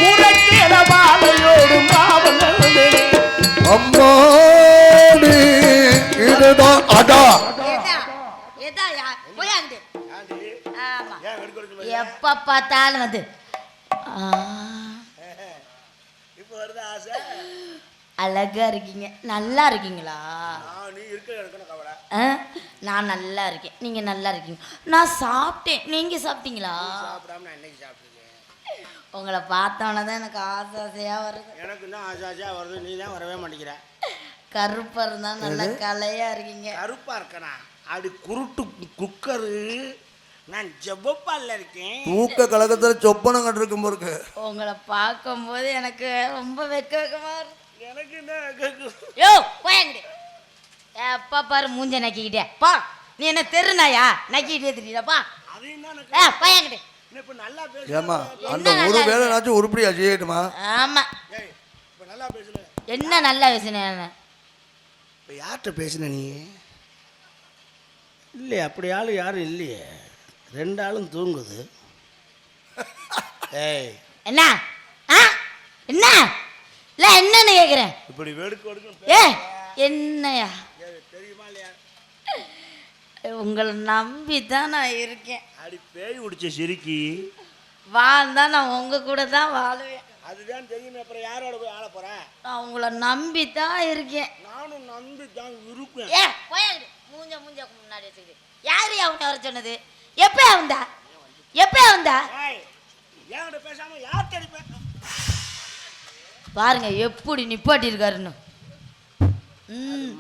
ஊரக்கேரவாலையோடும் பாவங்களே அம்மாடி இதுதான் அதா எப்ப பார்த்தாலும் வந்து அழகா இருக்கீங்க. நல்லா இருக்கீங்களா? நான் நல்லா இருக்கேன். நீங்க நல்லா இருக்கீங்க. நான் சாப்பிட்டேன். நீங்க சாப்பிட்டீங்களா? உங்களை பார்த்தோன்னே தான் எனக்கு ஆசையா வருது. எனக்கு தான் ஆசையா வருது. நீ தான் வரவே மாட்டேங்கிற. கருப்பா இருந்தா நல்ல கலையா இருக்கீங்க. கருப்பா இருக்கனா? அப்படி குருட்டு குக்கரு. நான் ஜெபப்பால இருக்கேன். தூக்க கலக்கத்துல சொப்பனம் கட்டிருக்கும் போருக்கு. உங்களை பார்க்கும்போது எனக்கு ரொம்ப வெக்கமா இருக்கு. எனக்கு என்ன யோ போயங்கடி. எப்ப பாரு மூஞ்ச நக்கிக்கிட்டே பா. நீ என்ன தெருநாயா? நக்கிக்கிட்டே திடீரப்பா. அது என்ன போயங்கடி. இப்ப நல்லா பேசு. ஏமா அந்த ஒரு வேலைனாச்சும் உருப்படியா செய்யட்டுமா? ஆமா. இப்ப நல்லா பேசுன. என்ன நல்லா பேசுனேன்? இப்ப யார்கிட்ட பேசுன நீ? இல்லையே அப்படி ஆளு யாரும் இல்லையே. ரெண்டு ஆளும் தூங்குது. ஏய் என்ன என்ன இல்ல என்னன்னு கேக்குறேன். இப்படி வேடுக்கு ஏ என்னையா தெரியுமா இல்லையா? உங்களை நம்பி தான் நான் இருக்கேன். அடி பேய் உடிச்ச சிரிக்கி வாழ்ந்தா நான் உங்க கூட தான் வாழுவேன். அதுதான் தெரியுமே. அப்புறம் யாரோட போய் ஆள போறேன்? நான் உங்களை நம்பி தான் இருக்கேன். நானும் நம்பி தான் இருப்பேன். ஏ போய் மூஞ்ச முன்னாடி வச்சுக்கிட்டு யாரு அவனை வர சொன்னது? எப்ப வந்தா? ஏன் பேசாம யார் தெரிப்பேன்? பாருங்க எப்படி நிப்பாட்டி இருக்காருன்னு.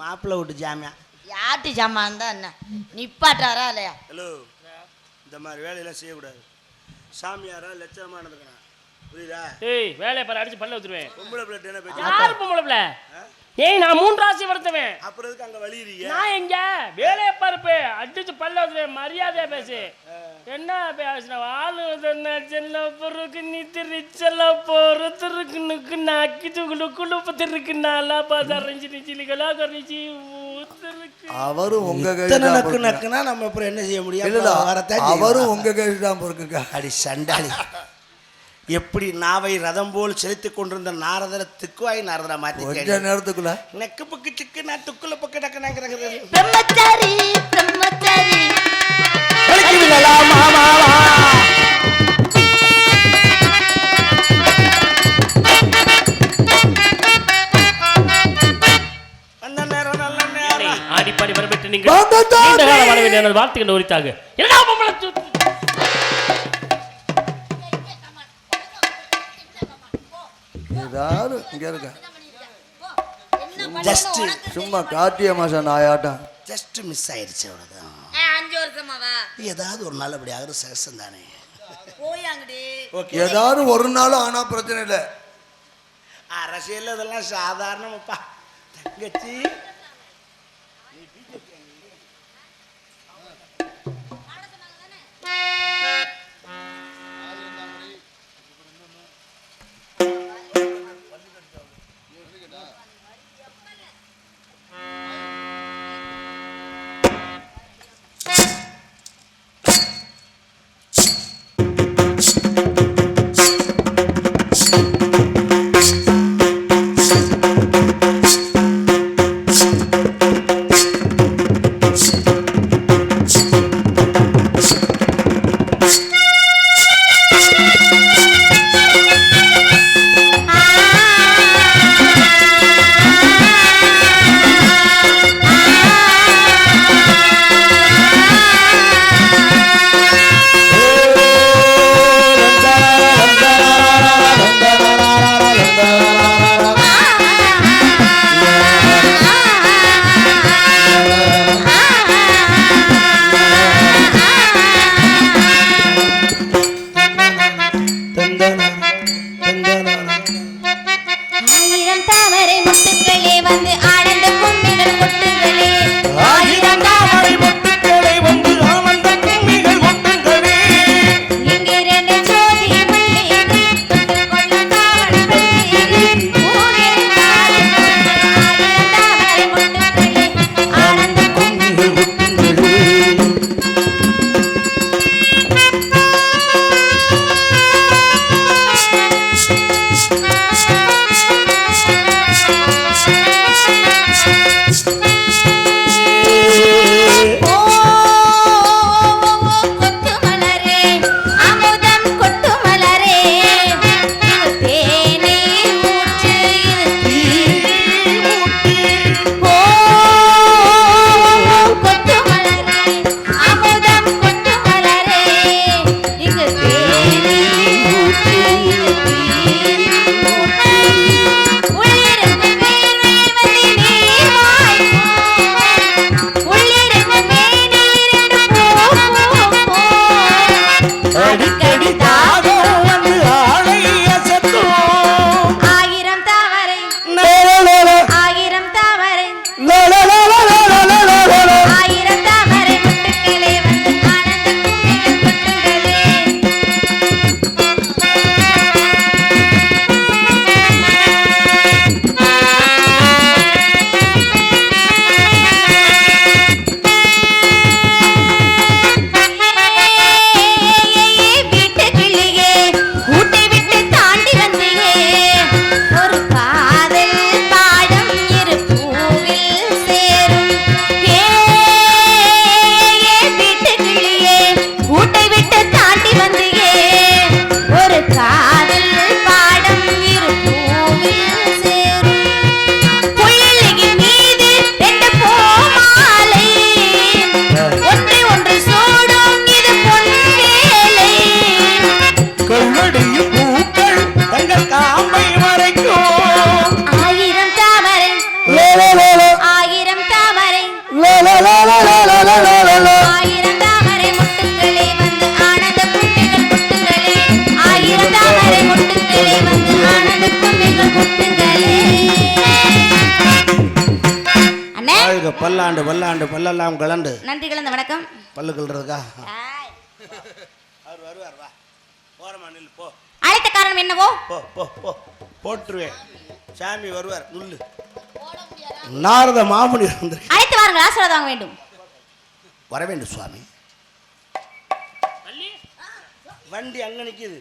மாப்பிள்ளை விட்டு ஜாமியா யாட்டு ஜாமான் தான் என்ன நிப்பாட்டாரா இல்லையா? ஹலோ, இந்த மாதிரி வேலையெல்லாம் செய்யக்கூடாது. சாமியாரா லட்சமா நடந்துக்கணும். புரியுதா? ஏய் வேலையை பாரு அடிச்சு பல்ல ஊத்துருவேன். பொம்பளை பிள்ளை என்ன பேச்சு? யார் பொம்பளை பிள்ளை? ஏய் நான் 3 ராசி வருத்துவேன். அப்புறம் எதுக்கு அங்க வலியறீங்க? நான் எங்க வேலையை பாருப்பே அடிச்சு பல்ல ஊத்துவேன். மரியாதையா பேசு. என்ன பேசுன ஆளு என்ன செல்ல பொறுக்கு நீ திருச்சல பொறுத்துருக்கு நுக்கு நாக்கி குளுப்பு திருக்கு நாளா பதறஞ்சி நிச்சிலிகளா கரிச்சி ஊத்துருக்கு. அவரும் உங்க நக்கு நக்குனா நம்ம அப்புறம் என்ன செய்ய முடியும்? அவரும் உங்க கேட்டு தான் பொறுக்குங்க. அடி சண்டாளி. எப்படி நாவை ரதம் போல் செலுத்திக் கொண்டிருந்த நாரதரை திக்குவாய் நாரதரா மாத்தி கொஞ்ச நேரத்துக்குள்ள நெக்கு பக்கு சிக்கு நான் துக்குல பக்கு நக்கு நக்குறாங்க. பிரம்மச்சாரி பிரம்மச்சாரி மாமாவா அந்த நேரம் நல்ல நேரம் ஆடிப்பாடி வரப்பட்டு நீங்க இந்த கால வாழ்வில் எனது வாழ்த்துக்கள் உரித்தாக. என்னடா பொம்பளை ஏதாவது இங்க இருக்க ஜஸ்ட் சும்மா கார்த்திகை மாசம் நாயாட்டம் ஜஸ்ட் மிஸ் ஆயிடுச்சு. அவ்வளவுதான். 5 வருஷமாவா? ஏதாவது ஒரு நாள் அப்படி ஆகுற சகசம் தானே. ஏதாவது ஒரு நாளும் ஆனா பிரச்சனை இல்லை. அரசியல் இதெல்லாம் சாதாரணப்பா. தங்கச்சி பல்லாண்டு பல்லாண்டு பல்லெல்லாம் கலண்டு. நன்றி கலந்த வணக்கம். பல்லு கல்றதுக்கா அவர் வருவார். வா போறமா நில்லு போ. அழைத்த காரணம் என்னவோ? போ போ போ போட்டுருவேன். சாமி வருவார் நில்லு. நாரத மாமுனி வந்திருக்கு. அழைத்து வாருங்கள், ஆசீர்வாதம் வாங்க வேண்டும். வர வேண்டும் சுவாமி. வண்டி அங்க நிக்குது,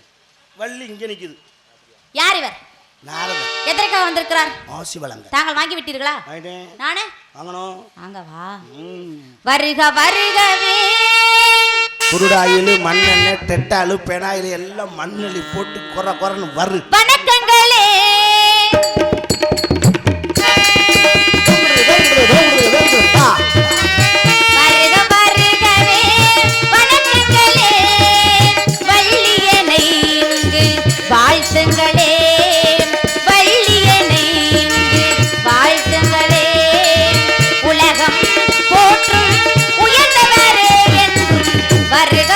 வள்ளி இங்க நிக்குது. யார் இவர்? நாரதர். எதற்காக வந்திருக்கிறார்? ஆசி வழங்க. தாங்கள் வாங்கி விட்டீர்களா? நானே வாங்கணும். வாங்க வா. வருக வருகவே. குருடாயிலு மண்ணெண்ணெய் தெட்டாலு பெனாயிலு எல்லாம் மண்ணெளி போட்டு கொர கொரன்னு வரு. வணக்கங்களே. வருக வருகவே வணக்கங்களே. வள்ளியனை இங்கு வாழ்த்துங்களே. வள்ளியனை இங்கு வாழ்த்துங்களே. உலகம் போற்றும் உயர்ந்தவரே என்றும் வருக